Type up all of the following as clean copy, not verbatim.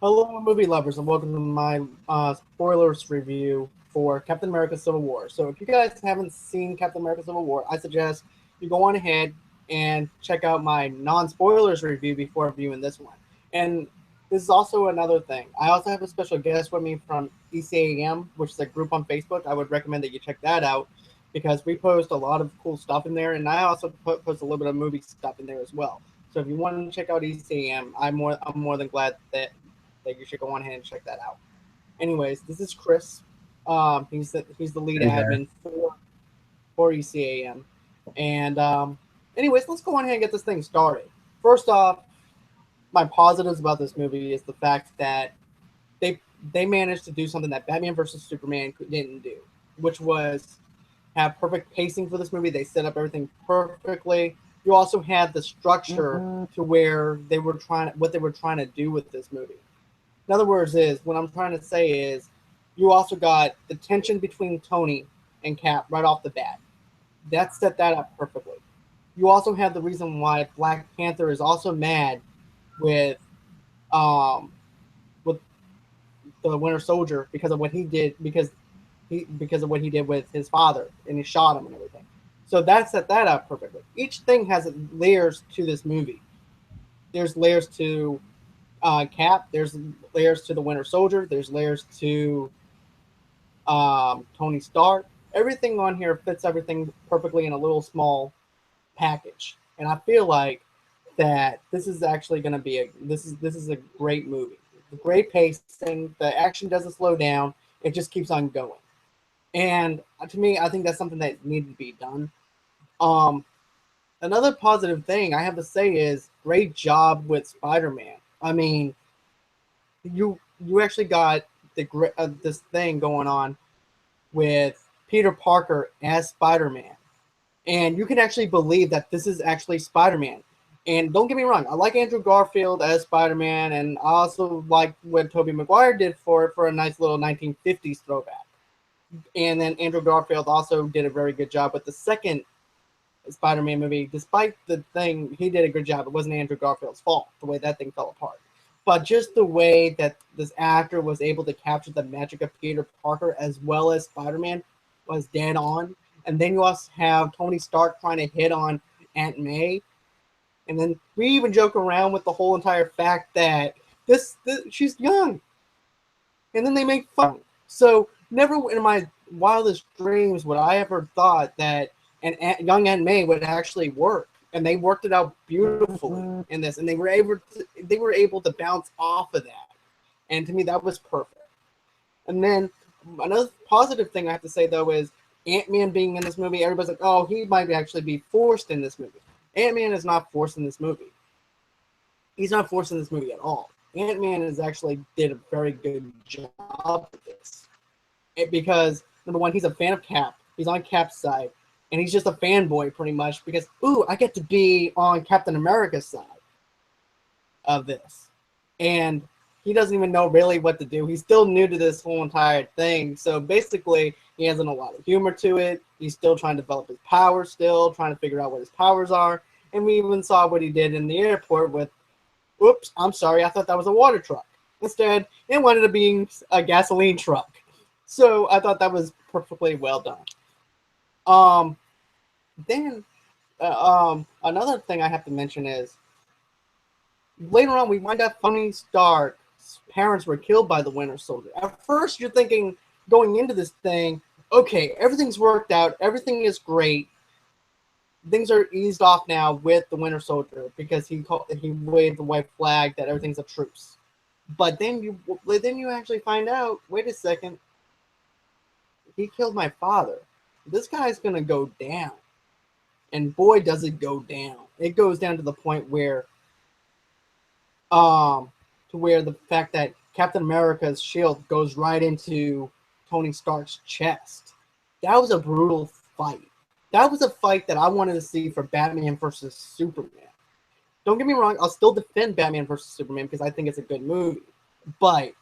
Hello, movie lovers, and welcome to my spoilers review for Captain America Civil War. So, if you guys haven't seen Captain America Civil War, I suggest you go on ahead and check out my non spoilers review before viewing this one. And this is also another thing. I also have a special guest with me from ECAM, which is a group on Facebook. I would recommend that you check that out because we post a lot of cool stuff in there, and I also post a little bit of movie stuff in there as well. So if you want to check out ECAM, I'm more than glad that you should go on ahead and check that out. Anyways, this is Chris. He's the lead Hey there. admin for ECAM, and anyways, let's go on ahead and get this thing started. First off, my positives about this movie is the fact that they they managed to do something that Batman versus Superman didn't do, which was have perfect pacing for this movie. They set up everything perfectly. You also had the structure to where what they were trying to do with this movie. In other words, is what I'm trying to say is you also got the tension between Tony and Cap right off the bat. That set that up perfectly. You also have the reason why Black Panther is also mad with um with the Winter Soldier because of what he did because of what he did with his father and he shot him and everything. So that set that up perfectly. Each thing has layers to this movie. There's layers to Cap. There's layers to the Winter Soldier. There's layers to Tony Stark. Everything on here fits everything perfectly in a little small package, and I feel like that this is actually going to be this is a great movie. Great pacing. The action doesn't slow down. It just keeps on going. And to me, I think that's something that needed to be done. Um, Another positive thing I have to say is great job with Spider-Man. I mean, you actually got this thing going on with Peter Parker as Spider-Man, and you can actually believe that this is actually Spider-Man. And don't get me wrong, I like Andrew Garfield as Spider-Man, and I also like what Tobey Maguire did for a nice little 1950s throwback. And then Andrew Garfield also did a very good job with the second Spider-Man movie. Despite the thing, he did a good job. It wasn't Andrew Garfield's fault the way that thing fell apart, but just the way that this actor was able to capture the magic of Peter Parker as well as Spider-Man was dead on. And then you also have Tony Stark trying to hit on Aunt May, and then we even joke around with the whole entire fact that this she's young, and then they make fun. So never in my wildest dreams would I ever thought that young Aunt May would actually work, and they worked it out beautifully in this, and they were able to bounce off of that, and to me that was perfect. And then another positive thing I have to say though is Ant-Man being in this movie. Everybody's like, oh, he might actually be forced in this movie. Ant-Man is not forced in this movie. He's not forced in this movie at all. Ant-Man is actually did a very good job with this. Because number one, he's a fan of Cap. He's on Cap's side, and he's just a fanboy pretty much because ooh, I get to be on Captain America's side of this, and he doesn't even know really what to do. He's still new to this whole entire thing, so basically he hasn't a lot of humor to it. He's still trying to develop his powers, still trying to figure out what his powers are, and we even saw what he did in the airport with, oops, I'm sorry, I thought that was a water truck. Instead, it wanted to be a gasoline truck. So I thought that was perfectly well done. Um, then another thing I have to mention is later on we find out Tony Stark's parents were killed by the Winter Soldier. At first, you're thinking going into this thing, okay, everything's worked out, everything is great, things are eased off now with the Winter Soldier because he waved the white flag that everything's a truce. But then you actually find out, wait a second, he killed my father. This guy's gonna go down, and boy, does it go down! It goes down to the point where, the fact that Captain America's shield goes right into Tony Stark's chest. That was a brutal fight. That was a fight that I wanted to see for Batman versus Superman. Don't get me wrong, I'll still defend Batman versus Superman because I think it's a good movie. But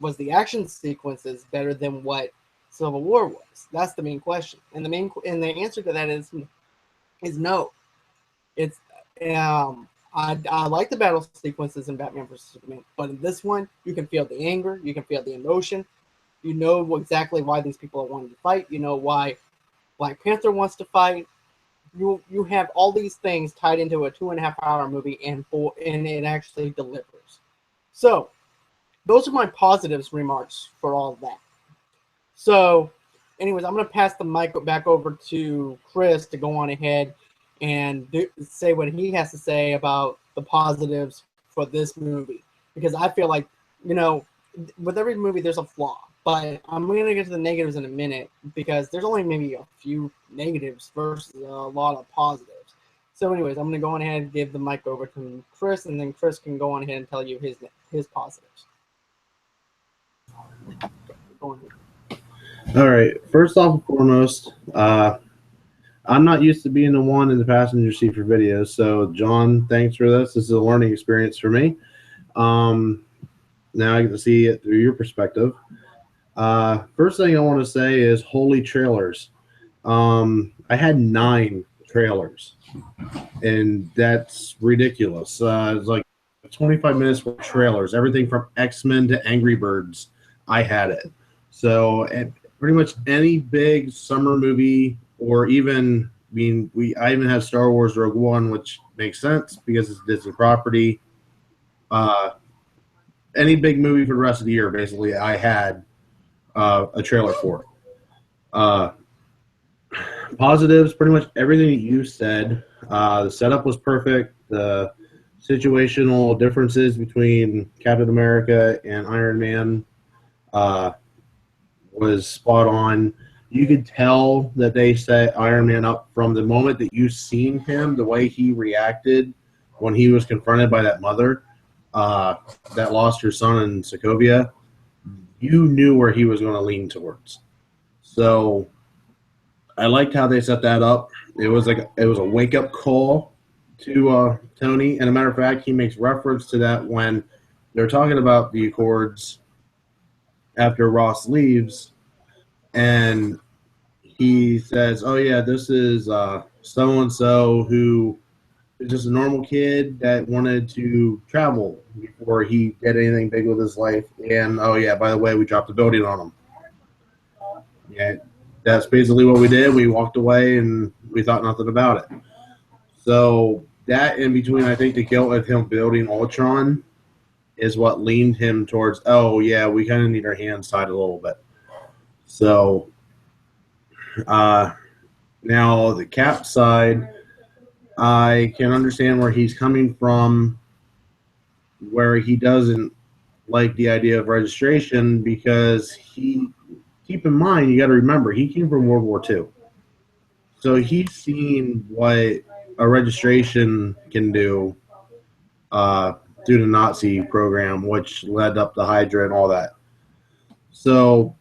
was the action sequences better than what Civil War was? That's the main question, and the answer to that is no. It's I like the battle sequences in Batman vs Superman, but in this one, you can feel the anger, you can feel the emotion. You know exactly why these people are wanting to fight. You know why Black Panther wants to fight. You have all these things tied into a 2.5 hour movie, and it actually delivers. So those are my positives remarks for all of that. So, anyways, I'm going to pass the mic back over to Chris to go on ahead and say what he has to say about the positives for this movie. Because I feel like, you know, with every movie, there's a flaw. But I'm going to get to the negatives in a minute because there's only maybe a few negatives versus a lot of positives. So, anyways, I'm going to go on ahead and give the mic over to Chris, and then Chris can go on ahead and tell you his positives. Go on ahead. All right. First off and foremost, I'm not used to being the one in the passenger seat for videos. So, John, thanks for this. This is a learning experience for me. Now I get to see it through your perspective. First thing I want to say is holy trailers. I had 9 trailers, and that's ridiculous. It's like 25 minutes for trailers. Everything from X-Men to Angry Birds, I had it. So pretty much any big summer movie, or even I even had Star Wars Rogue One, which makes sense because it's a Disney property. Any big movie for the rest of the year, basically, I had a trailer for. Positives, pretty much everything that you said. The setup was perfect. The situational differences between Captain America and Iron Man was spot on. You could tell that they set Iron Man up from the moment that you seen him, the way he reacted when he was confronted by that mother that lost her son in Sokovia. You knew where he was going to lean towards. So I liked how they set that up. It was a wake up call to Tony, and as a matter of fact, he makes reference to that when they're talking about the Accords after Ross leaves, and he says, "Oh yeah, this is so and so who is just a normal kid that wanted to travel before he did anything big with his life." And oh yeah, by the way, we dropped the building on him. Yeah, that's basically what we did. We walked away and we thought nothing about it. So that in between, I think the guilt of him building Ultron is what leaned him towards, oh yeah, we kind of need our hands tied a little bit. So now the Cap side, I can understand where he's coming from, where he doesn't like the idea of registration because keep in mind, you got to remember, he came from World War II. So he's seen what a registration can do through the Nazi program, which led up to Hydra and all that. So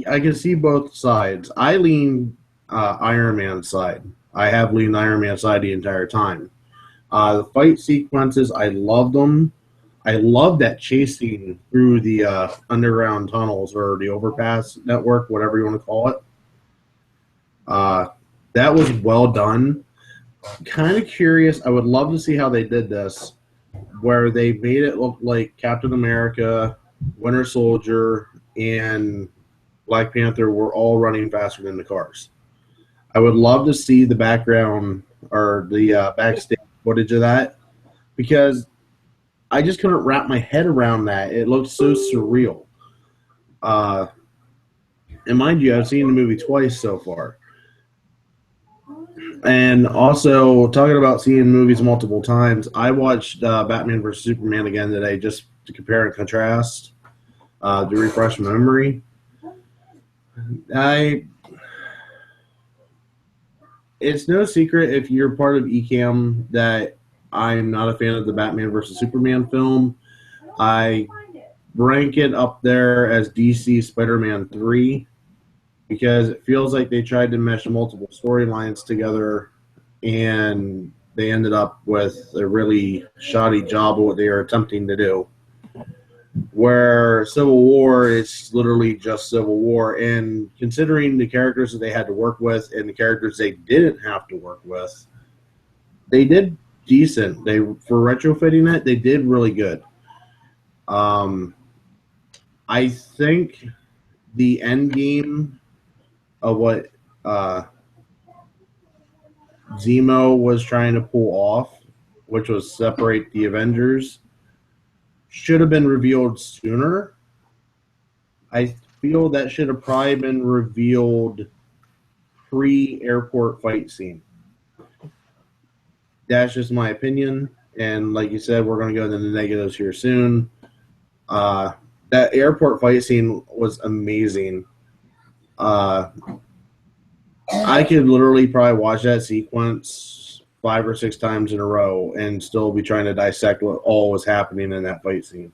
I can see both sides. I lean Iron Man's side. I have leaned Iron Man's side the entire time. The fight sequences, I loved them. I love that chase scene through the underground tunnels or the overpass network, whatever you want to call it. That was well done. Kind of curious. I would love to see how they did this, where they made it look like Captain America, Winter Soldier, and Black Panther were all running faster than the cars. I would love to see the background or the backstage footage of that, because I just couldn't wrap my head around that. It looked so surreal. And mind you, I've seen the movie twice so far. And also, talking about seeing movies multiple times, I watched Batman vs. Superman again today just to compare and contrast, to refresh my memory. It's no secret if you're part of ECAM that I'm not a fan of the Batman vs. Superman film. I rank it up there as DC Spider-Man 3 because it feels like they tried to mesh multiple storylines together and they ended up with a really shoddy job of what they were attempting to do. Where Civil War is literally just Civil War, and considering the characters that they had to work with and the characters they didn't have to work with, they did decent. They for retrofitting it, they did really good. I think the end game of what Zemo was trying to pull off, which was separate the Avengers, should have been revealed sooner. I feel that should have probably been revealed pre-airport fight scene. That's just my opinion. And like you said, we're going to go into the negatives here soon. That airport fight scene was amazing. I could literally probably watch that sequence 5 or 6 times in a row and still be trying to dissect what all was happening in that fight scene.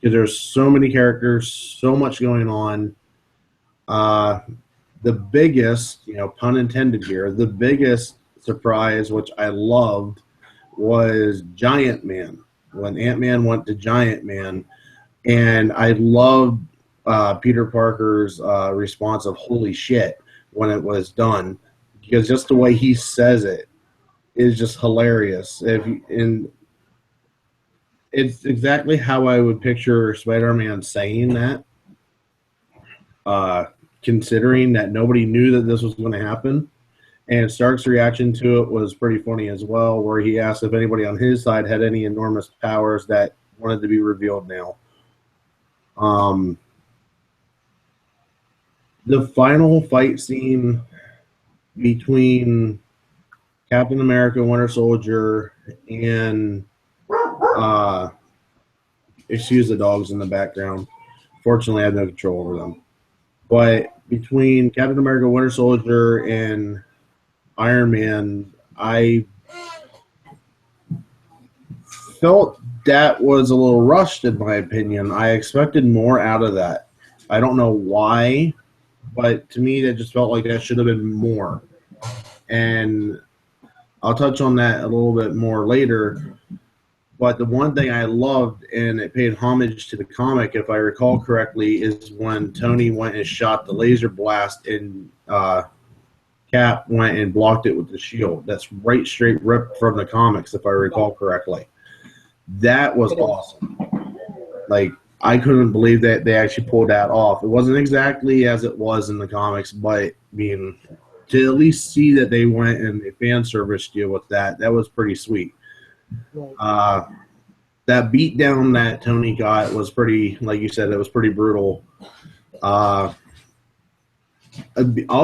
Because there's so many characters, so much going on. The biggest, pun intended here, the biggest surprise, which I loved, was Giant Man. When Ant-Man went to Giant Man, and I loved Peter Parker's response of "holy shit" when it was done, because just the way he says it is just hilarious. And it's exactly how I would picture Spider-Man saying that, considering that nobody knew that this was going to happen. And Stark's reaction to it was pretty funny as well, where he asked if anybody on his side had any enormous powers that wanted to be revealed now. The final fight scene between Captain America, Winter Soldier, and excuse the dogs in the background. Fortunately, I have no control over them. But between Captain America, Winter Soldier, and Iron Man, I felt that was a little rushed, in my opinion. I expected more out of that. I don't know why, but to me, that just felt like that should have been more. And I'll touch on that a little bit more later. But the one thing I loved, and it paid homage to the comic, if I recall correctly, is when Tony went and shot the laser blast and Cap went and blocked it with the shield. That's right straight ripped from the comics, if I recall correctly. That was awesome. Like, I couldn't believe that they actually pulled that off. It wasn't exactly as it was in the comics, but I mean, to at least see that they went and the fan service deal with that was pretty sweet. That beatdown that Tony got was pretty, like you said, it was pretty brutal. I'll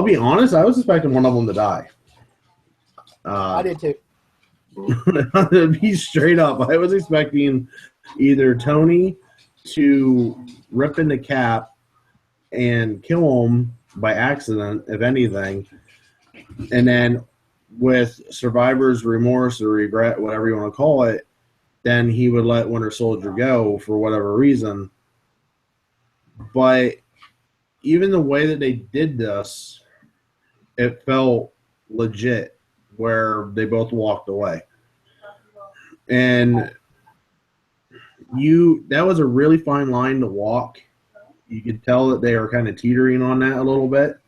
be honest, I was expecting one of them to die. I did too. To be straight up, I was expecting either Tony to rip into Cap and kill him by accident, if anything, and then with survivor's remorse or regret, whatever you want to call it, then he would let Winter Soldier go for whatever reason. But even the way that they did this, it felt legit, where they both walked away. And that was a really fine line to walk. You could tell that they were kind of teetering on that a little bit.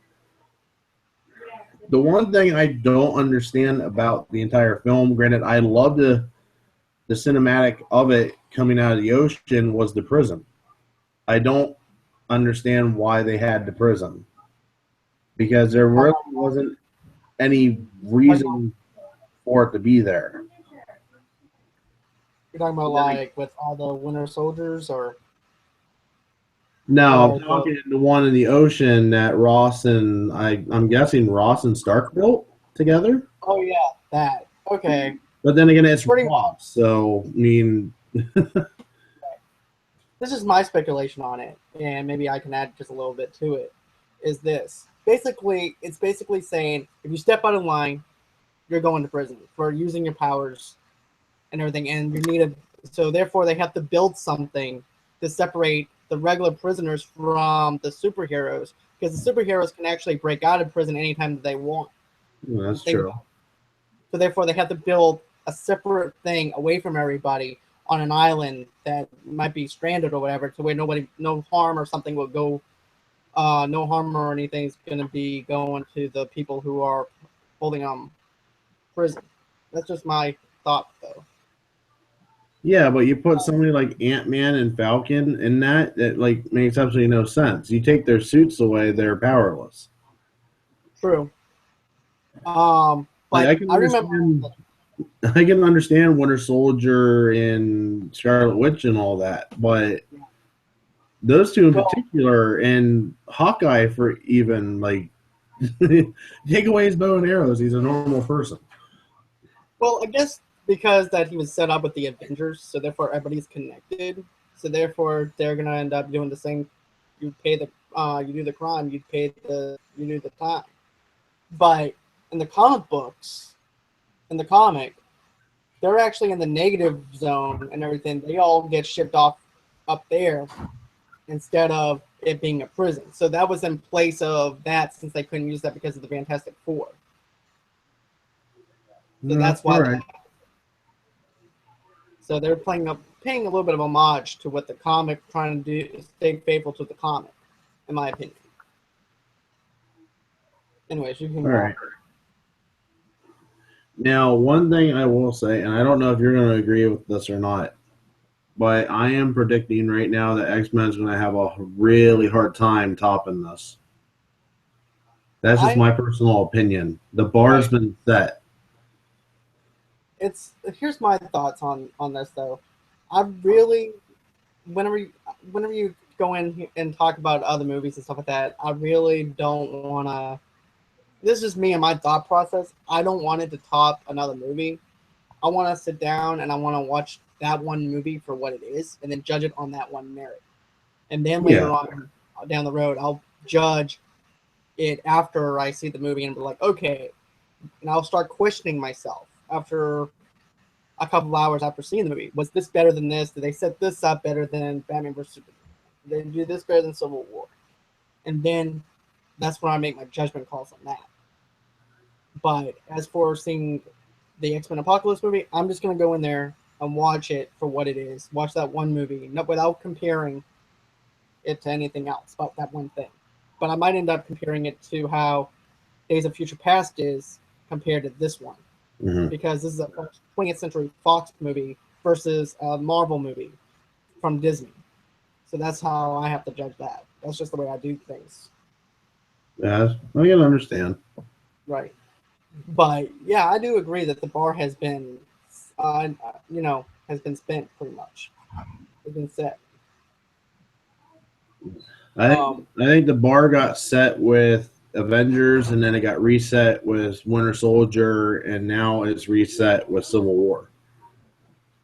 The one thing I don't understand about the entire film, granted, I love the cinematic of it coming out of the ocean, was the prison. I don't understand why they had the prison, because there really wasn't any reason for it to be there. You're talking about like with all the Winter Soldiers, or no? I'm talking the one in the ocean that Ross and I'm guessing Ross and Stark built together. Oh yeah, that. Okay. But then again, it's Ross, so I mean. This is my speculation on it, and maybe I can add just a little bit to it. Is this basically? It's basically saying if you step out of line, you're going to prison for using your powers and everything, and you need so therefore they have to build something to separate the regular prisoners from the superheroes, because the superheroes can actually break out of prison anytime that they want. Well, that's true. So therefore they have to build a separate thing away from everybody on an island that might be stranded or whatever, to where no harm or something will go, no harm or anything is going to be going to the people who are holding prison. That's just my thought, though. Yeah, but you put somebody like Ant-Man and Falcon in that, it like makes absolutely no sense. You take their suits away, they're powerless. True. Like But I remember. I can understand Winter Soldier and Scarlet Witch and all that, but those two in Well, particular, and Hawkeye for even like take away his bow and arrows, he's a normal person. well, I guess because that he was set up with the Avengers, so therefore everybody's connected. So therefore they're gonna end up doing the same. You pay the, you do the crime, you do the time. But in the comic books, in the comic, they're actually in the negative zone and everything. They all get shipped off up there instead of it being a prison. So that was in place of that, since they couldn't use that because of the Fantastic Four. So No, that's why. all right. So they're paying a little bit of homage to what the comic trying to do, stay faithful to the comic, in my opinion. Anyways, you can All go right. Now, one thing I will say, and I don't know if you're going to agree with this or not, but I am predicting right now that X-Men is going to have a really hard time topping this. That's just my personal opinion. The bar has been set. Here's my thoughts on this though. I really, whenever you go in and talk about other movies and stuff like that, I really don't want to. This is just me and my thought process. I don't want it to top another movie. I want to sit down and I want to watch that one movie for what it is, and then judge it on that one merit. And then later on down the road, I'll judge it after I see the movie and be like, okay, and I'll start questioning myself after a couple of hours after seeing the movie. Was this better than this? Did they set this up better than Batman vs Superman? Did they do this better than Civil War? And then that's when I make my judgment calls on that. But as for seeing the X-Men Apocalypse movie, I'm just going to go in there and watch it for what it is. Watch that one movie without comparing it to anything else about that one thing. But I might end up comparing it to how Days of Future Past is compared to this one. Mm-hmm. Because this is a 20th Century Fox movie versus a Marvel movie from Disney. So that's how I have to judge that. That's just the way I do things. Yeah, I can understand. Right. But yeah, I do agree that the bar has been, has been spent pretty much. It's been set. I think the bar got set with Avengers, and then it got reset with Winter Soldier, and now it's reset with Civil War.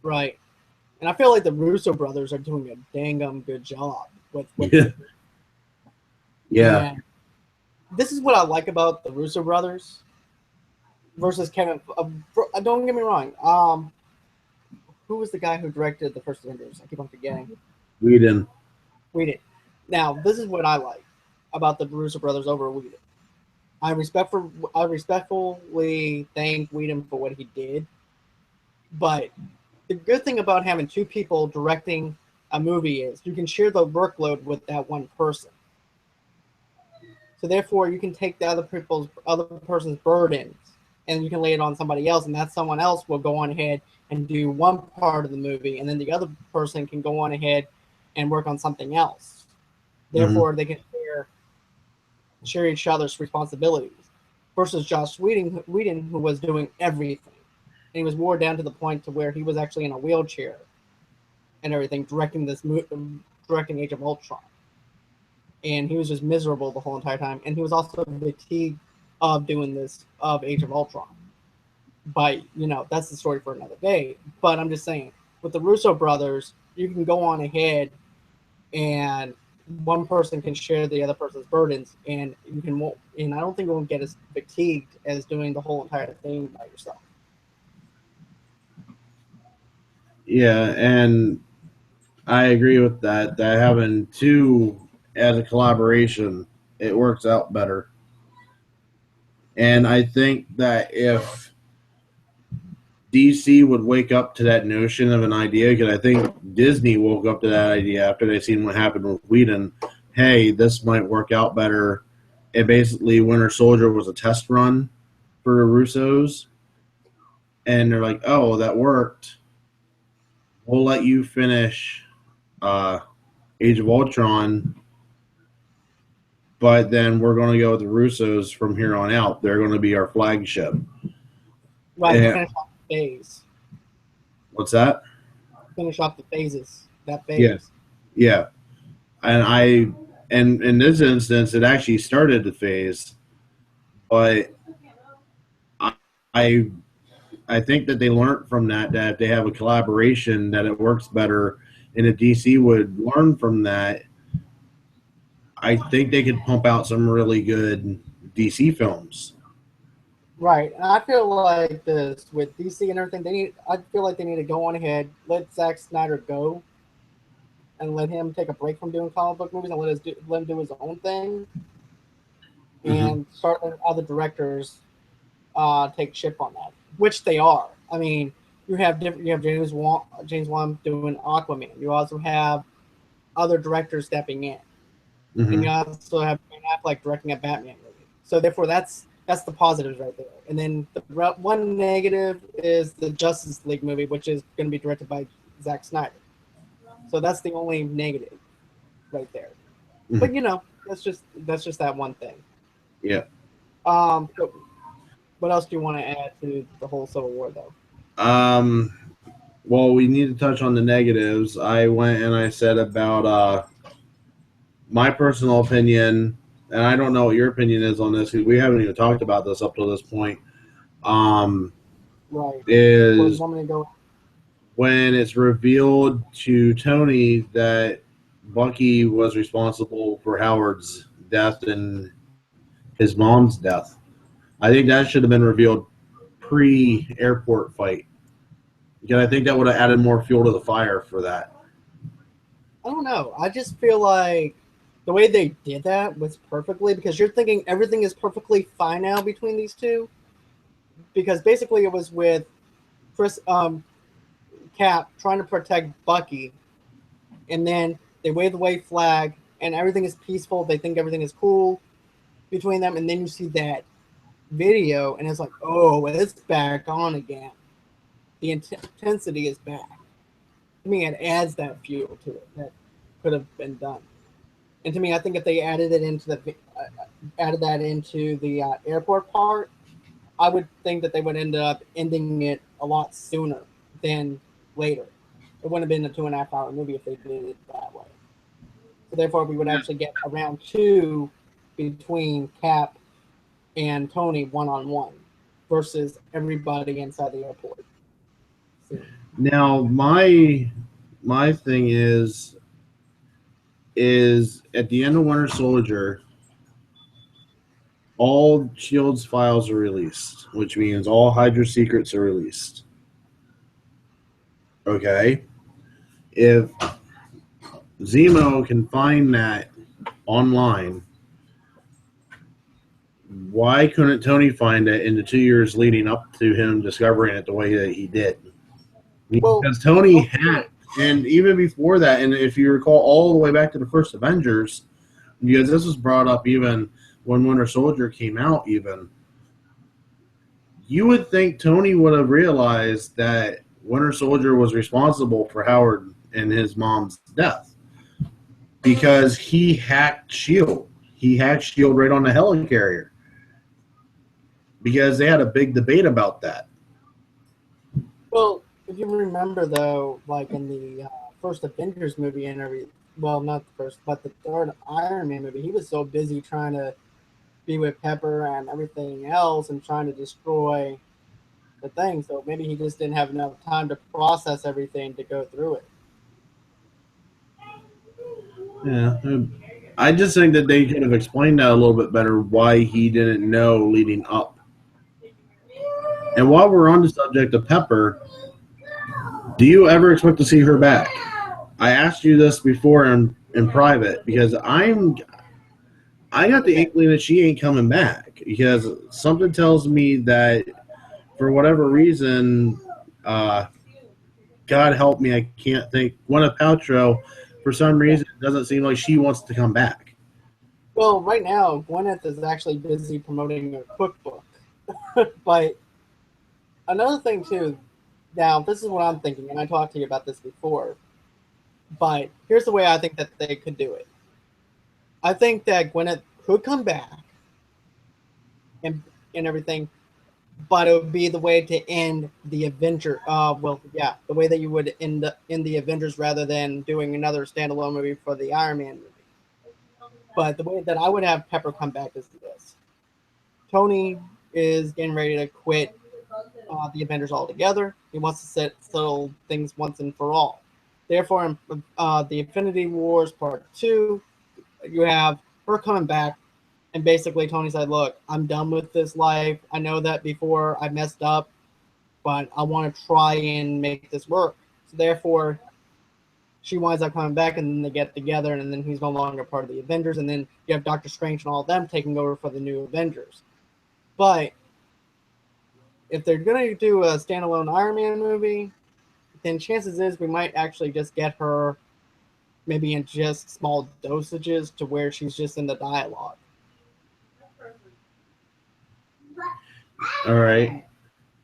Right. And I feel like the Russo brothers are doing a dang good job with Yeah. This is what I like about the Russo brothers versus Kevin. Don't get me wrong. Who was the guy who directed the first Avengers? I keep on forgetting. Whedon. Now, this is what I like about the Russo brothers over Whedon. I respectfully thank Whedon for what he did, but the good thing about having two people directing a movie is you can share the workload with that one person. So therefore, you can take the other person's burdens and you can lay it on somebody else, and that someone else will go on ahead and do one part of the movie, and then the other person can go on ahead and work on something else. Therefore, they can share each other's responsibilities. Versus Joss Whedon, who was doing everything, and he was wore down to the point to where he was actually in a wheelchair and everything, directing Age of Ultron, and he was just miserable the whole entire time. And he was also fatigued of doing this of Age of Ultron. But that's the story for another day. But I'm just saying, with the Russo brothers, you can go on ahead and one person can share the other person's burdens, and you can. And I don't think you won't get as fatigued as doing the whole entire thing by yourself. Yeah, and I agree with that. That having two as a collaboration, it works out better. And I think that if DC would wake up to that notion of an idea, because I think Disney woke up to that idea after they seen what happened with Whedon. Hey, this might work out better. And basically, Winter Soldier was a test run for Russo's. and they're like, "Oh, that worked. We'll let you finish uh, Age of Ultron, but then we're going to go with the Russos from here on out. They're going to be our flagship." Right, to And, finish off the phase. what's that? Finish off the phases. That Yeah, phase. yeah. And in this instance, it actually started the phase, but I, I I think that they learned from that if they have a collaboration that it works better, and if DC would learn from that, I think they could pump out some really good DC films. Right. And I feel like this with DC and everything, I feel like they need to go on ahead, let Zack Snyder go and let him take a break from doing comic book movies and let him do his own thing Mm-hmm. and start letting other directors take ship on that, which they are. I mean, you have James Wan doing Aquaman. You also have other directors stepping in, and you Mm-hmm. also have Ben Affleck directing a Batman movie. So therefore, that's the positives right there. And then the one negative is the Justice League movie, which is going to be directed by Zack Snyder. So that's the only negative right there. Mm-hmm. But that's just that one thing. Yeah. But what else do you want to add to the whole Civil War, though? Um. Well, we need to touch on the negatives. I went and I said about my personal opinion, and I don't know what your opinion is on this because we haven't even talked about this up to this point. Um, Right. Where do you is want me to go? when it's revealed to Tony that Bucky was responsible for Howard's death and his mom's death. I think that should have been revealed pre-airport fight because I think that would have added more fuel to the fire for that. I don't know. I just feel like the way they did that was perfectly because you're thinking everything is perfectly fine now between these two. Because basically it was with Chris Cap trying to protect Bucky, and then they wave the white flag, and everything is peaceful. They think everything is cool between them, and then you see that video, and it's like, oh, it's back on again. The intensity is back. I mean, it adds that fuel to it that could have been done. And to me, I think if they added that into the airport part, I would think that they would end up ending it a lot sooner than later. It wouldn't have been a 2.5 hour movie if they did it that way. So therefore, we would actually get a round two between Cap and Tony one on one versus everybody inside the airport. See. Now, my thing is at the end of Winter Soldier, all Shield's files are released, which means all Hydra secrets are released. Okay, if Zemo can find that online, why couldn't Tony find it in the 2 years leading up to him discovering it the way that he did? Well, Because Tony hacked, and even before that, and if you recall all the way back to the first Avengers, because this was brought up even when Winter Soldier came out, even you would think Tony would have realized that Winter Soldier was responsible for Howard and his mom's death because he hacked Shield. He hacked Shield right on the helicarrier because they had a big debate about that. well, if you remember though, like in the first Avengers movie and well, not the first, but the third Iron Man movie, he was so busy trying to be with Pepper and everything else and trying to destroy the thing. So maybe he just didn't have enough time to process everything to go through it. Yeah, I just think that they could have explained that a little bit better why he didn't know leading up. And while we're on the subject of Pepper, do you ever expect to see her back? I asked you this before in private because I got the Okay. inkling that she ain't coming back because something tells me that for whatever reason, uh, God help me, I can't think. Gwyneth Paltrow, for some Yeah. reason, it doesn't seem like she wants to come back. Well, right now, Gwyneth is actually busy promoting her cookbook. but Another thing too. Now, this is what I'm thinking, and I talked to you about this before. But here's the way I think that they could do it. I think that Gwyneth could come back and everything, but it would be the way to end the Avenger. Well, yeah, the way that you would end the Avengers rather than doing another standalone movie for the Iron Man movie. But the way that I would have Pepper come back is this: Tony is getting ready to quit the Avengers altogether. He wants to settle things once and for all. Therefore, in the Infinity Wars Part 2, you have her coming back, and basically Tony said, look, I'm done with this life. I know that before I messed up, but I want to try and make this work. So therefore, she winds up coming back, and then they get together, and then he's no longer part of the Avengers, and then you have Doctor Strange and all of them taking over for the new Avengers. But if they're going to do a standalone Iron Man movie, then chances is we might actually just get her maybe in just small dosages to where she's just in the dialogue. All right.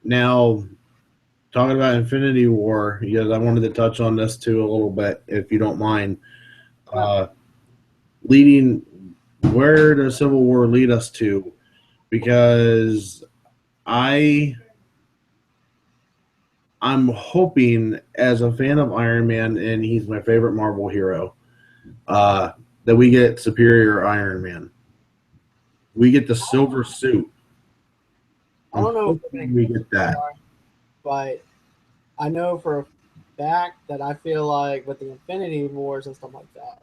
Now, talking about Infinity War, because I wanted to touch on this too a little bit, if you don't mind. Leading, where does Civil War lead us to? Because I'm hoping, as a fan of Iron Man, and he's my favorite Marvel hero, that we get Superior Iron Man. We get the silver suit. I don't know if we get that, but I know for a fact that I feel like with the Infinity Wars and stuff like that,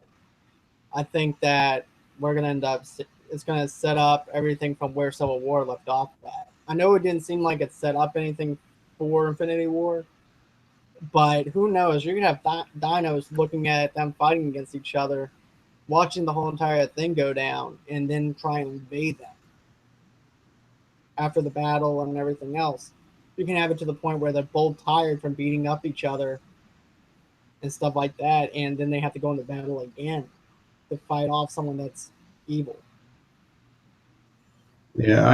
I think that we're gonna end up. It's gonna set up everything from where Civil War left off at. I know it didn't seem like it set up anything for Infinity War, but who knows? You're gonna have dinos looking at them fighting against each other, watching the whole entire thing go down, and then try and invade them after the battle and everything else. You can have it to the point where they're both tired from beating up each other and stuff like that, and then they have to go into battle again to fight off someone that's evil. Yeah,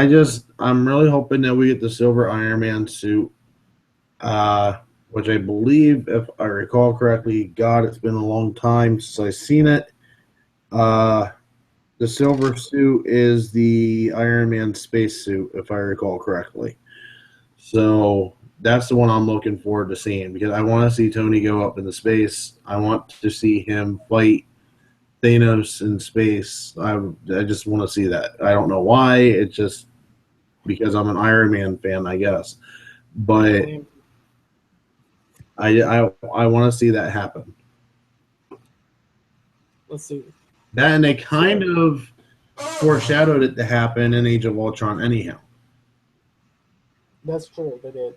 I'm really hoping that we get the silver Iron Man suit, which I believe, if I recall correctly, God, it's been a long time since I've seen it. The silver suit is the Iron Man space suit, if I recall correctly. So that's the one I'm looking forward to seeing, because I want to see Tony go up into space. I want to see him fight Thanos in space. I just want to see that. I don't know why. It's just because I'm an Iron Man fan, I guess. But I want to see that happen. Let's see. That, and they kind of foreshadowed it to happen in Age of Ultron anyhow. That's true, they did.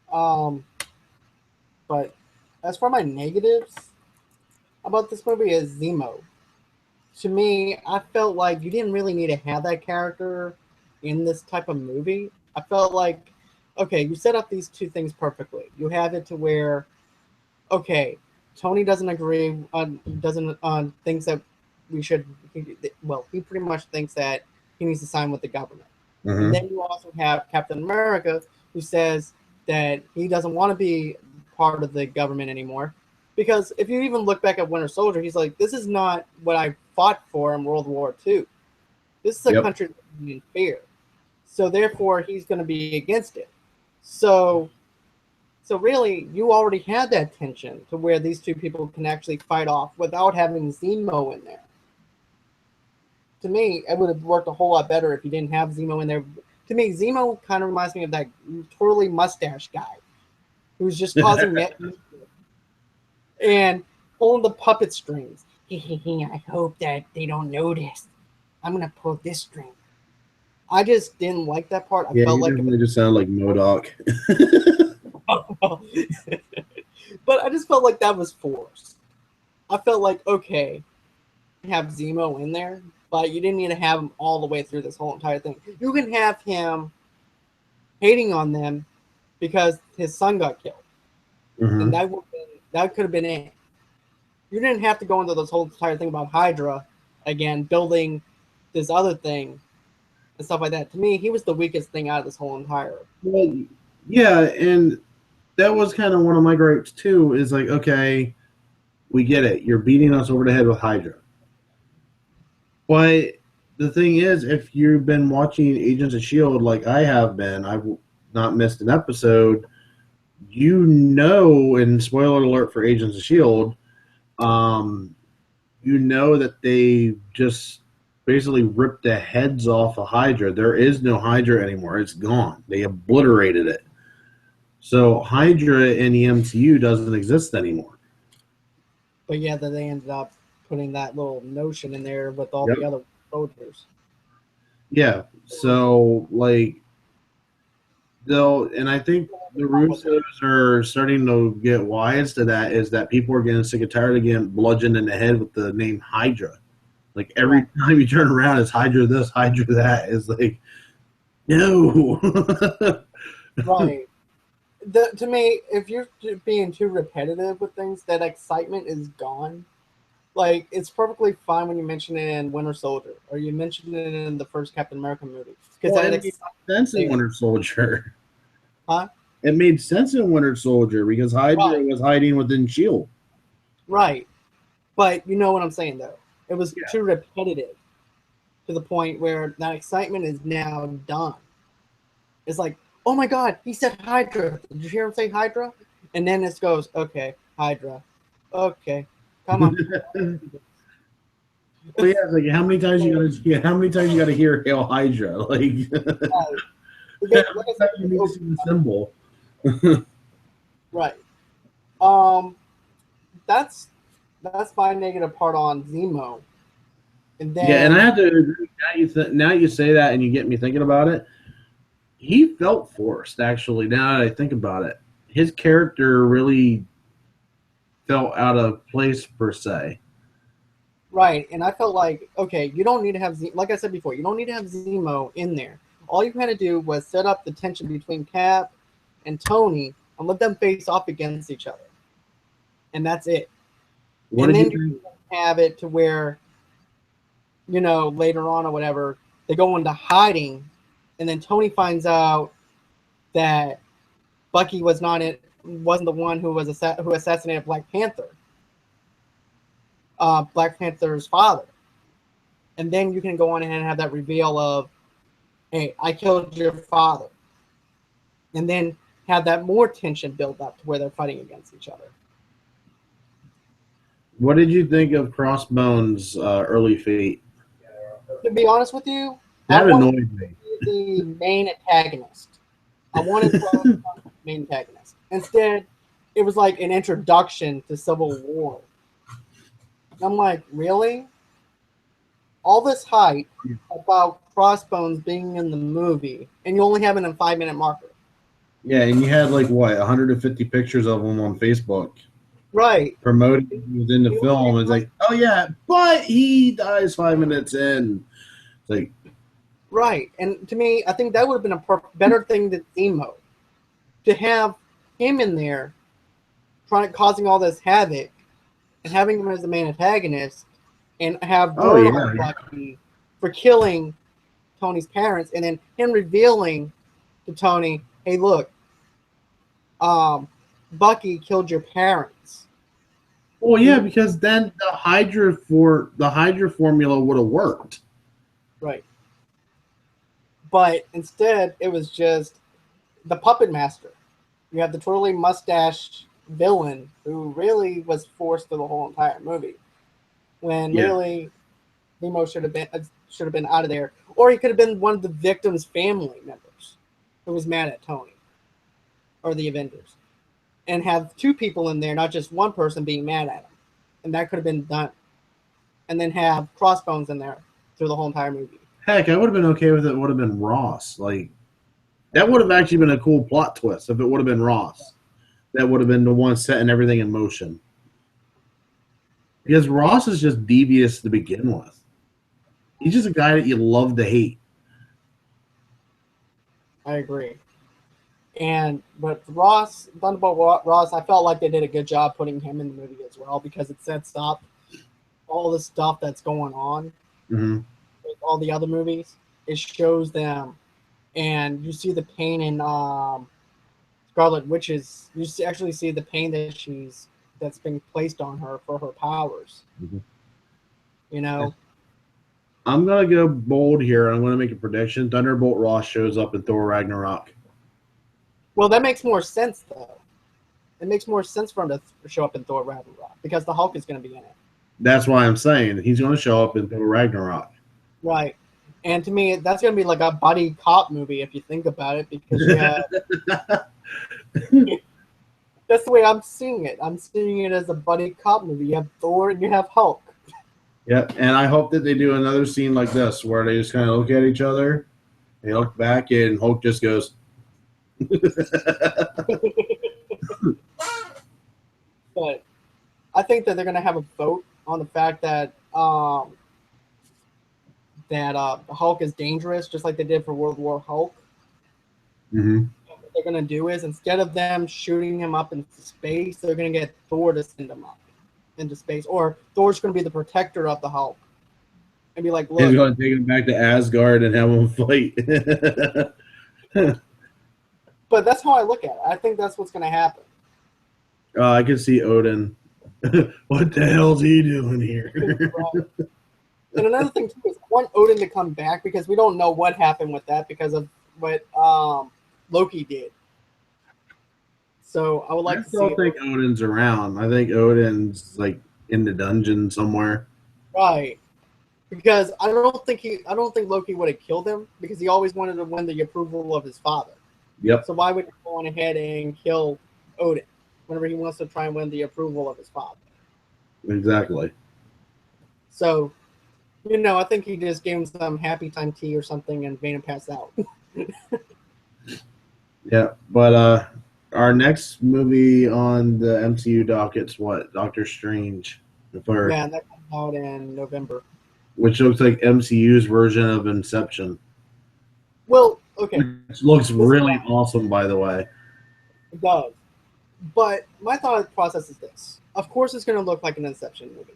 But as for my negatives about this movie is Zemo. To me, I felt like you didn't really need to have that character in this type of movie. I felt like, okay, you set up these two things perfectly. You have it to where, okay, Tony doesn't agree on, doesn't thinks that we should. Well, he pretty much thinks that he needs to sign with the government. Mm-hmm. And then you also have Captain America, who says that he doesn't want to be part of the government anymore. Because if you even look back at Winter Soldier, he's like, this is not what I fought for in World War II. This is a country that's in fear. So therefore, he's going to be against it. So really, you already had that tension to where these two people can actually fight off without having Zemo in there. To me, it would have worked a whole lot better if you didn't have Zemo in there. To me, Zemo kind of reminds me of that twirly mustache guy who's just causing and pulling the puppet strings. I hope that they don't notice. I'm gonna pull this string. I just didn't like that part. I felt like it just sounded like MODOK. But I just felt like that was forced. I felt like, okay, have Zemo in there, but you didn't need to have him all the way through this whole entire thing. You can have him hating on them because his son got killed, and that could have been it. You didn't have to go into this whole entire thing about Hydra again, building this other thing and stuff like that. To me, he was the weakest thing out of this whole entire. Well, Yeah, and that was kind of one of my gripes too. Is like, okay, we get it. You're beating us over the head with Hydra. But the thing is, if you've been watching Agents of S.H.I.E.L.D. like I have been, I've not missed an episode. You know, and spoiler alert for Agents of S.H.I.E.L.D., you know that they just basically ripped the heads off of Hydra. There is no Hydra anymore. It's gone. They obliterated it. So Hydra in the MCU doesn't exist anymore. But yeah, that they ended up putting that little notion in there with all Yep. the other soldiers. Yeah. So like they'll, and I think the Russos are starting to get wise to that. Is that people are getting sick and tired of getting bludgeoned in the head with the name Hydra. Like every time you turn around, it's Hydra this, Hydra that. It's like, no. Right. To me, if you're being too repetitive with things, that excitement is gone. Like, it's perfectly fine when you mention it in Winter Soldier or you mention it in the first Captain America movie because Well, that it made excitement sense in there. Winter Soldier. Huh? It made sense in Winter Soldier because Hydra Right. was hiding within Shield. Right. But you know what I'm saying, though. It was Yeah. too repetitive to the point where that excitement is now done. It's like, oh my God, he said Hydra. Did you hear him say Hydra? And then it goes, okay, Hydra. Okay, come on. Well, yeah, like how many times you gotta, yeah, how many times you gotta hear Hail Hydra? Like, Right. how Like I many said, times you need to see the symbol? right. Um, that's my negative part on Zemo. And Yeah, and I then have to agree. Now you say that, and you get me thinking about it. He felt forced, actually. Now that I think about it, his character really felt out of place per se. right, and I felt like, okay, you don't need to have like I said before, you don't need to have Zemo in there. All you had to do was set up the tension between Cap and Tony and let them face off against each other, and that's it. What And did you then you think? have it to where later on or whatever they go into hiding, and then Tony finds out that Bucky wasn't the one who who assassinated Black Panther, Black Panther's father. And then you can go on ahead and have that reveal of, hey, I killed your father, and then have that more tension build up to where they're fighting against each other. What did you think of Crossbones' early fate? To be honest with you, I That wanted annoyed me. to be the main antagonist. I wanted Crossbones to be the main antagonist. Instead, it was like an introduction to Civil War. And I'm like, really? All this hype about Crossbones being in the movie, and you only have it in 5 minute marker. Yeah, and you had like what 150 pictures of him on Facebook Right. promoting he was in the film. It's like, oh yeah, but he dies 5 minutes in. It's like, Right. And to me, I think that would have been a better thing than Zemo. To have him in there causing all this havoc and having him as the main antagonist and have oh dirt yeah, on Bucky for killing Tony's parents and then him revealing to Tony, hey, look, Bucky killed your parents. well yeah, because then the Hydra formula would have worked. Right. But instead, it was just the puppet master. You have the twirly mustache villain who really was forced through the whole entire movie. When Yeah. really Nemo should have been out of there, or he could have been one of the victims' family members who was mad at Tony or the Avengers, and have two people in there, not just one person being mad at him, and that could have been done. And then have Crossbones in there through the whole entire movie. Heck, I would have been okay with it. Would have been Ross. Like that would have actually been a cool plot twist if it would have been Ross. That would have been the one setting everything in motion. Because Ross is just devious to begin with. He's just a guy that you love to hate. I agree. And but Thunderbolt Ross, I felt like they did a good job putting him in the movie as well because it sets up all the stuff that's going on Mm-hmm. with all the other movies. It shows them, and you see the pain in Scarlet Witch's. Actually see the pain that's been placed on her for her powers. Mhm. You know. I'm gonna go bold here. I'm gonna make a prediction. Thunderbolt Ross shows up in Thor Ragnarok. Well, that makes more sense though. It makes more sense for him to show up in Thor Ragnarok because the Hulk is going to be in it. That's why I'm saying he's going to show up in Thor Ragnarok. Right. And to me, that's going to be like a buddy cop movie if you think about it, because you have. That's the way I'm seeing it. I'm seeing it as a buddy cop movie. You have Thor and you have Hulk. Yeah, and I hope that they do another scene like this where they just kind of look at each other, they look back, and Hulk just goes. But I think that they're going to have a vote on the fact that Hulk is dangerous, just like they did for World War Hulk. Mm-hmm. What they're going to do is, instead of them shooting him up into space, they're going to get Thor to send him up into space. Or Thor's going to be the protector of the Hulk. And be like, look. He's going to take him back to Asgard and have him fight. But that's how I look at it. I think that's what's going to happen. I can see Odin. What the hell's he doing here? Right. And another thing too is I want Odin to come back because we don't know what happened with that because of what Loki did. So I would like to see. I don't think Odin's around. I think Odin's like in the dungeon somewhere. Right. Because I don't think Loki would have killed him because he always wanted to win the approval of his father. Yep. So why would he go on ahead and kill Odin whenever he wants to try and win the approval of his father? Exactly. So, I think he just gave him some happy time tea or something and made him pass out. Yeah, but our next movie on the MCU docket's what? Doctor Strange. Yeah, that comes out in November. Which looks like MCU's version of Inception. Well, okay. Which looks really awesome, by the way. It does. But my thought process is this. Of course it's going to look like an Inception movie.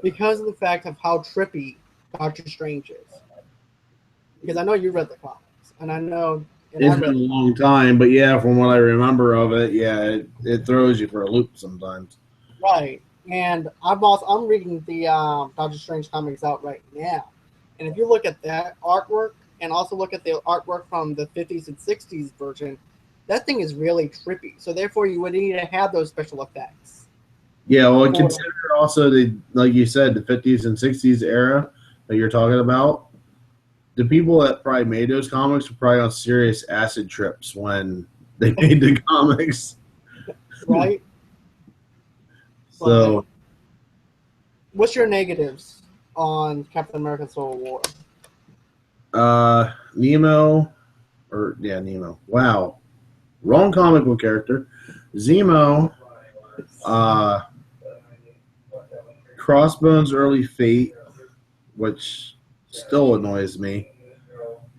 Because of the fact of how trippy Doctor Strange is. Because I know you read the comics. And I know... It's been a long time, but yeah, from what I remember of it, yeah, it throws you for a loop sometimes. Right. And I'm reading the Doctor Strange comics out right now. And if you look at that artwork and also look at the artwork from the 50s and 60s version, that thing is really trippy. So therefore, you would need to have those special effects. Yeah, well, consider also like you said, the 50s and 60s era that you're talking about. The people that probably made those comics were probably on serious acid trips when they made the comics. Right? So, what's your negatives on Captain America Civil War? Nemo. Wow. Wrong comic book character. Zemo. Crossbones' early fate, which still annoys me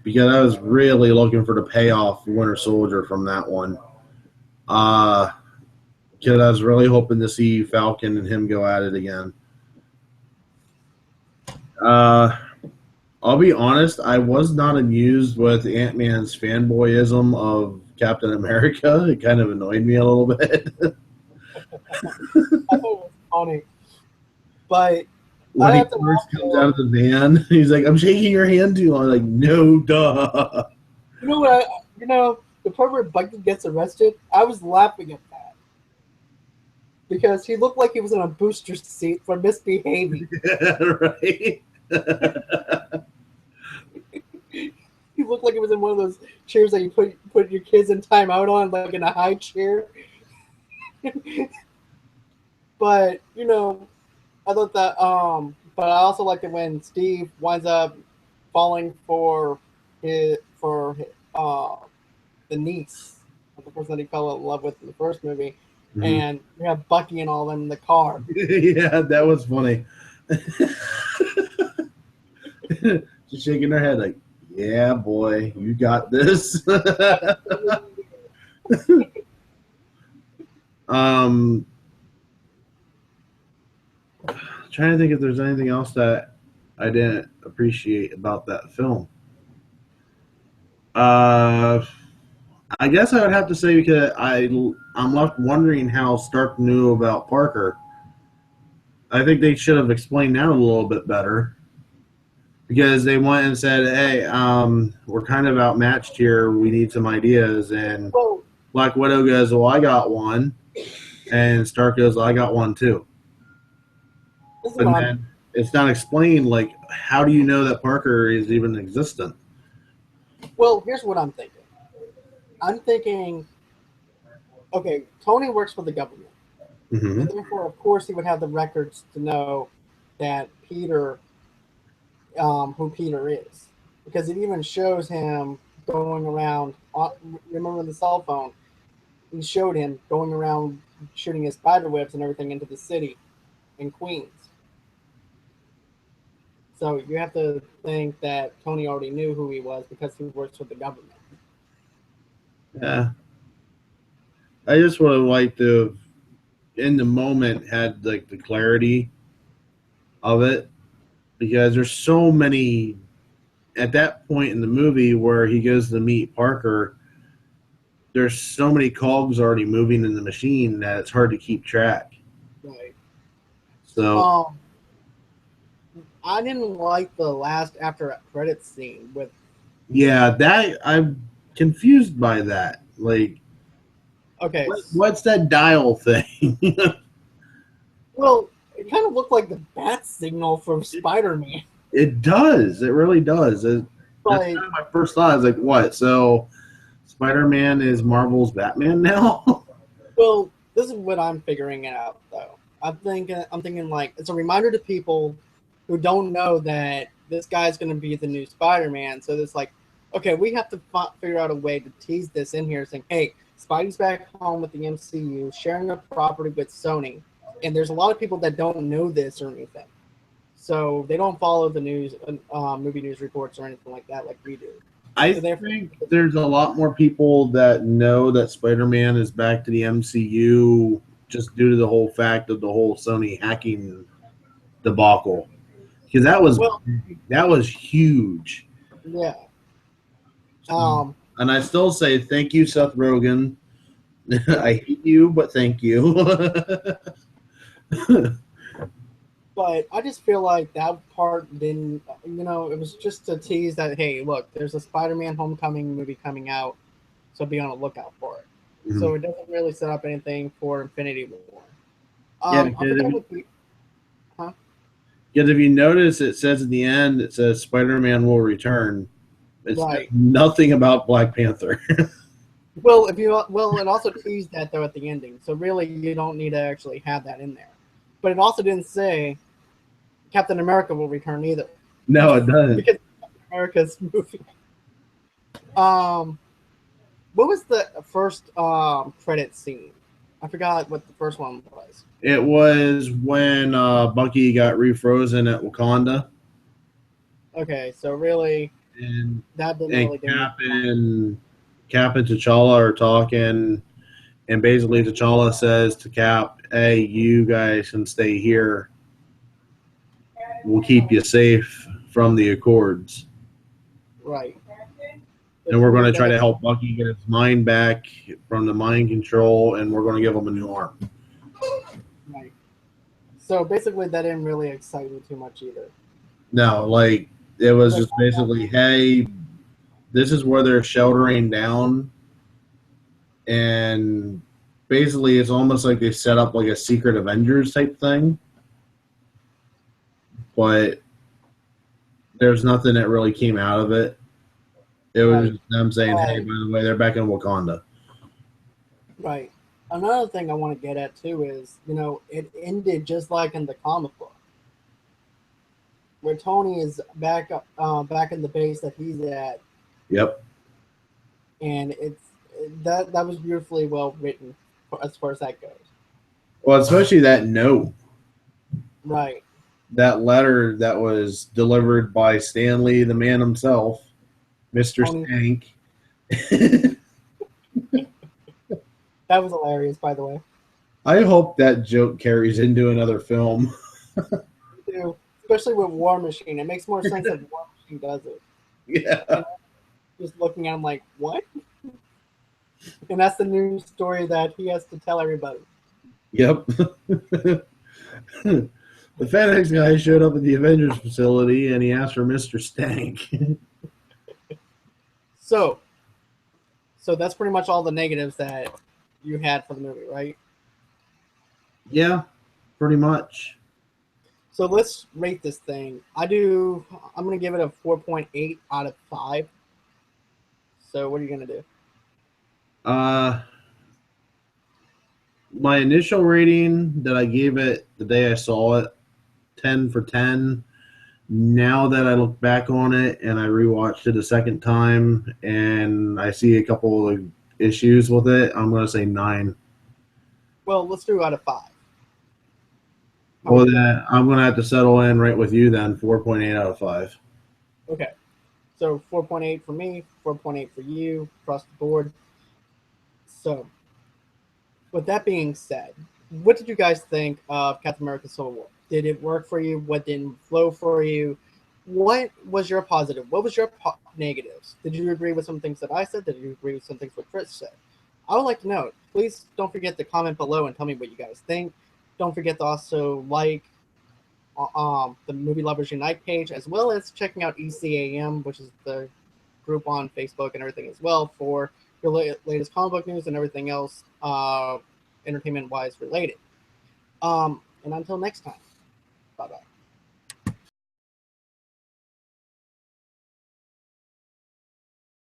because I was really looking for the payoff for Winter Soldier from that one. Because I was really hoping to see Falcon and him go at it again. I'll be honest, I was not amused with Ant-Man's fanboyism of Captain America. It kind of annoyed me a little bit. I thought it was funny. But when he first comes out of the van, he's like, I'm shaking your hand too long. I'm like, no, duh. You know what? The part where Bucky gets arrested, I was laughing at that. Because he looked like he was in a booster seat for misbehaving. Right? He looked like he was in one of those chairs that you put your kids in timeout on, like in a high chair. But, I thought that, but I also liked it when Steve winds up falling for the niece of the person that he fell in love with in the first movie. Mm-hmm. And you have Bucky and all them in the car. Yeah, that was funny. Just shaking her head like, yeah, boy, you got this. Trying to think if there's anything else that I didn't appreciate about that film. I I guess I would have to say because I'm left wondering how Stark knew about Parker. I think they should have explained that a little bit better because they went and said, "Hey, we're kind of outmatched here. We need some ideas." And Well, Black Widow goes, "Well, I got one," and Stark goes, "I got one too." this is But what I'm. then it's not explained. Like, how do you know that Parker is even existent? Well, here's what I'm thinking. I'm thinking, okay, Tony works for the government, Mm-hmm. and therefore, of course, he would have the records to know that Peter, who Peter is, because it even shows him going around. Remember the cell phone? He showed him going around shooting his spider webs and everything into the city in Queens. So you have to think that Tony already knew who he was because he works for the government. Yeah, I just would have liked to, have, in the moment, had like the clarity of it because there's so many at that point in the movie where he goes to meet Parker. There's so many cogs already moving in the machine that it's hard to keep track. Right. So Um, I didn't like the last after credits scene with. yeah, that I'm confused by that. Like, Okay, what's that dial thing? well, it kind of looked like the bat signal from Spider-Man, It does. It really does. That's but kind of my first thought. I was like, what? So Spider-Man is Marvel's Batman now? well, this is what I'm figuring it out though. I'm thinking like it's a reminder to people who don't know that this guy's going to be the new Spider-Man. So it's like, okay, we have to figure out a way to tease this in here, saying, hey, Spidey's back home with the MCU, sharing a property with Sony, and there's a lot of people that don't know this or anything, so they don't follow the news, movie news reports or anything like that, like we do. I So therefore, think there's a lot more people that know that Spider-Man is back to the MCU just due to the whole fact of the whole Sony hacking debacle. Because well, that was huge. yeah. So, Um, and I still say thank you, Seth Rogen. I hate you, but thank you. But I just feel like that part didn't, it was just to tease that, hey, look, there's a Spider Man Homecoming movie coming out, so be on the lookout for it. So Mhm. it doesn't really set up anything for Infinity War. Yeah, I because forgot what the, huh? if you notice, it says at the end, it says Spider-Man will return. It says Right. nothing about Black Panther. Well, it also teased that though at the ending, so really you don't need to actually have that in there. But it also didn't say Captain America will return either, No, it doesn't. because Captain America's movie. Um, what was the first credit scene? I forgot what the first one was. It was when Bucky got refrozen at Wakanda, Okay, so really and that didn't really do anything. Cap and T'Challa are talking, and basically T'Challa says to Cap, "Hey, you guys can stay here. We'll keep you safe from the Accords, Right. But and to we're going me, to try that to help Bucky get his mind back from the mind control, and we're going to give him a new arm." right. So basically, that didn't really excite me too much either. No, like it was Like, just basically, "Hey, this is where they're sheltering down." And basically it's almost like they set up like a secret Avengers type thing, but there's nothing that really came out of it. It was right, just them saying, "Hey, right, by the way, they're back in Wakanda." right. Another thing I want to get at too is, it ended just like in the comic book, where Tony is back in the base that he's at, Yep. and that was beautifully well written as far as that goes. Well, especially that note, Right. that letter that was delivered by Stanley, the man himself, Mr. Tony, Stank. that was hilarious, by the way. I hope that joke carries into another film. Me too. Especially with War Machine, it makes more sense if War Machine does it. Yeah. And just looking at him like, what? And that's the new story that he has to tell everybody. Yep. The FedEx guy showed up at the Avengers facility and he asked for Mr. Stank. So, so that's pretty much all the negatives that you had for the movie, right? Yeah, pretty much. So let's rate this thing. I'm going to give it a 4.8 out of 5. So what are you going to do? Uh, my initial rating that I gave it the day I saw it, 10 for 10. Now that I look back on it and I rewatched it a second time and I see a couple of issues with it, I'm going to say 9. Well, let's do out of 5. How Well, would you like? then I'm going to have to settle in right with you then, 4.8 out of 5. Okay. So 4.8 for me, 4.8 for you, across the board. So, with that being said, what did you guys think of Captain America Civil War? Did it work for you? What didn't flow for you? What was your positive? What was your negatives? Did you agree with some things that I said? Did you agree with some things what Chris said? I would like to know. Please don't forget to comment below and tell me what you guys think. Don't forget to also like the Movie Lovers Unite page, as well as checking out ECAM, which is the group on Facebook and everything as well, for your latest comic book news and everything else entertainment wise related. And until next time, bye bye.